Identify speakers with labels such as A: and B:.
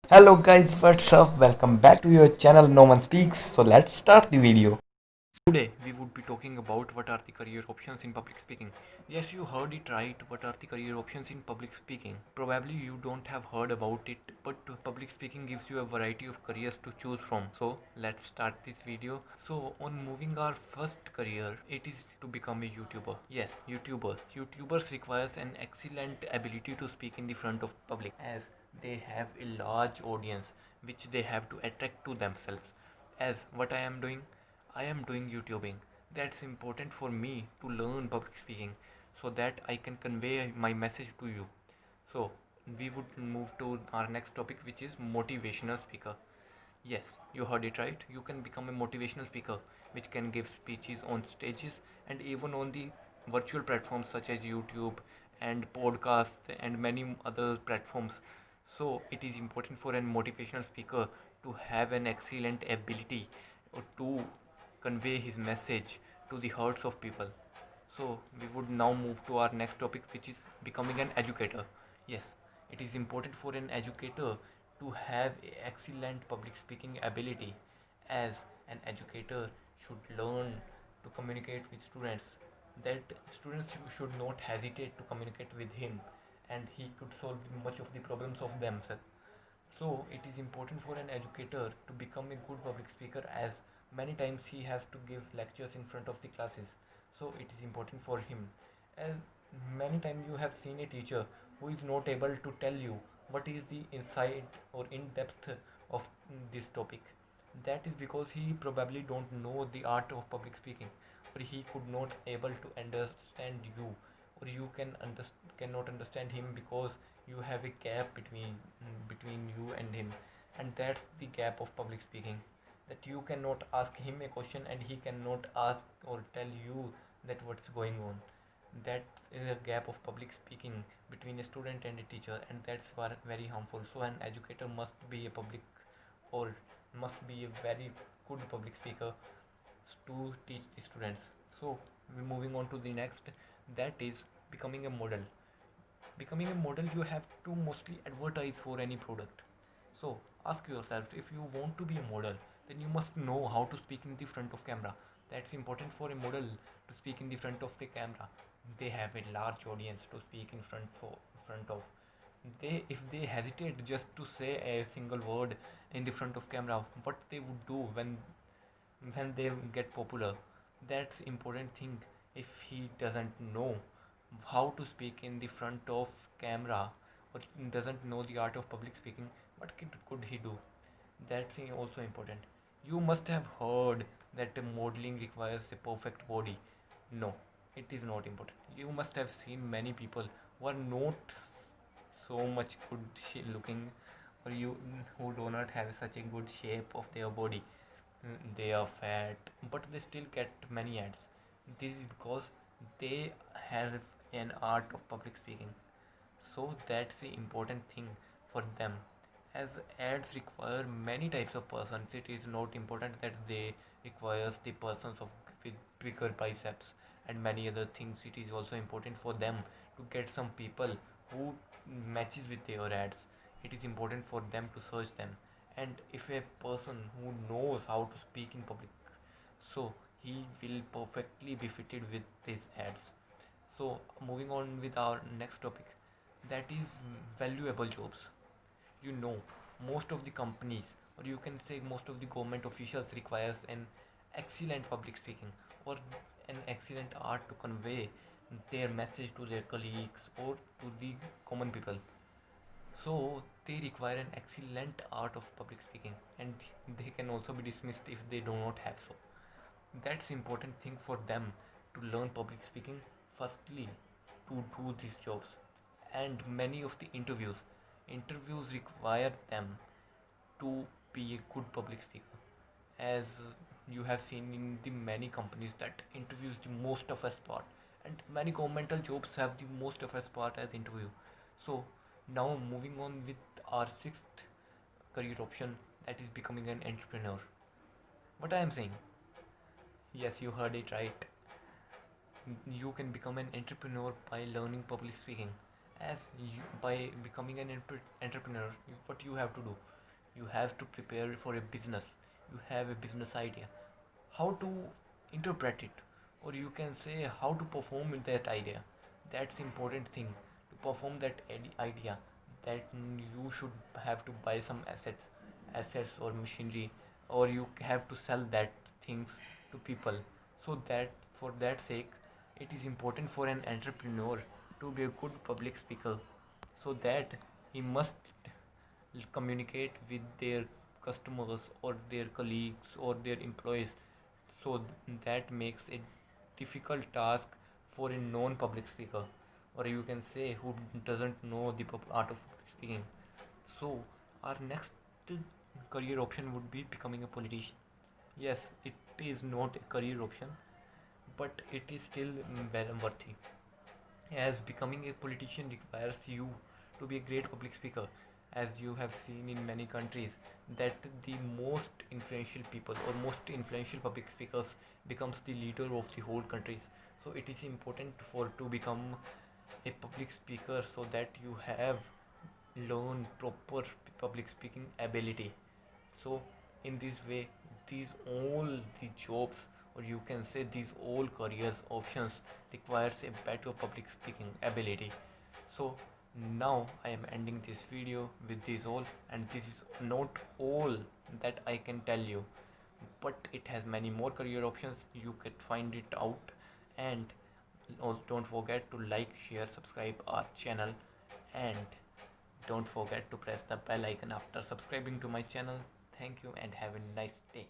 A: Hello guys, what's up? Welcome back to your channel No One Speaks. So let's start the video. Today we would be talking about what are the career options in public speaking. Yes, you heard it right. What are the career options in public speaking? Probably you don't have heard about it, but public speaking gives you a variety of careers to choose from. So let's start this video. So on moving our first career, it is to become a YouTuber. Yes, YouTubers. YouTubers requires an excellent ability to speak in the front of public as they have a large audience which they have to attract to themselves. As what I am doing YouTubing. That's important for me to learn public speaking so that I can convey my message to you. So we would move to our next topic, which is motivational speaker. Yes, you heard it right. You can become a motivational speaker which can give speeches on stages and even on the virtual platforms such as YouTube and podcasts and many other platforms. So it is important for a motivational speaker to have an excellent ability to convey his message to the hearts of people. So we would now move to our next topic, which is becoming an educator. Yes, it is important for an educator to have excellent public speaking ability, as an educator should learn to communicate with students, that students should not hesitate to communicate with him and he could solve much of the problems of themselves. So it is important for an educator to become a good public speaker, as many times he has to give lectures in front of the classes. So it is important for him. And many times you have seen a teacher who is not able to tell you what is the insight or in depth of this topic. That is because he probably don't know the art of public speaking, or he could not able to understand you, or you cannot understand him because you have a gap between you and him, and that's the gap of public speaking, that you cannot ask him a question and he cannot ask or tell you that what's going on. That is a gap of public speaking between a student and a teacher, and that's very harmful. So an educator must be a public, or must be a very good public speaker to teach the students. So we're moving on to the next, that is becoming a model. Becoming a model, you have to mostly advertise for any product. So ask yourself, if you want to be a model, then you must know how to speak in the front of camera. That's important for a model to speak in the front of the camera. They have a large audience to speak in front of. They, if they hesitate just to say a single word in the front of camera, what they would do when they get popular, that's important thing. If he doesn't know how to speak in the front of camera, or doesn't know the art of public speaking, what could he do? That's also important. You must have heard that modeling requires a perfect body. No, it is not important. You must have seen many people who are not so much good looking, or you who do not have such a good shape of their body. They are fat, but they still get many ads. This is because they have an art of public speaking. So that's the important thing for them. As ads require many types of persons, it is not important that they requires the persons of with bigger biceps and many other things. It is also important for them to get some people who matches with their ads. It is important for them to search them. And if a person who knows how to speak in public, so he will perfectly be fitted with these ads. So moving on with our next topic, that is valuable jobs. You know, most of the companies, or you can say most of the government officials, requires an excellent public speaking, or an excellent art to convey their message to their colleagues or to the common people. So they require an excellent art of public speaking, and they can also be dismissed if they do not have so. That's important thing for them to learn public speaking firstly, to do these jobs. And many of the interviews require them to be a good public speaker, as you have seen in the many companies that interviews the most of us part, and many governmental jobs have the most of us part as interview. So now moving on with our sixth career option, that is becoming an entrepreneur. What I am saying, yes, you heard it right. You can become an entrepreneur by learning public speaking. As you, by becoming an entrepreneur, what you have to do, You have to prepare for a business. You have a business idea, how to interpret it, or you can say how to perform with that idea. That's important thing. To perform that idea, that you should have to buy some assets or machinery, or you have to sell that things to people. So that for that sake, it is important for an entrepreneur to be a good public speaker, so that he must communicate with their customers or their colleagues or their employees. So that makes a difficult task for a non-public speaker, or you can say who doesn't know the art of public speaking. So our next career option would be becoming a politician. Yes, it is not a career option, but it is still well worthy, as becoming a politician requires you to be a great public speaker. As you have seen in many countries, that the most influential people or most influential public speakers becomes the leader of the whole countries. So it is important for to become a public speaker, so that you have learn proper public speaking ability. So in this way, these all the jobs, or you can say these all careers options, requires a better public speaking ability. So now I am ending this video with this all, and this is not all that I can tell you, but it has many more career options. You can find it out. And also don't forget to like, share, subscribe our channel, and don't forget to press the bell icon after subscribing to my channel. Thank you and have a nice day.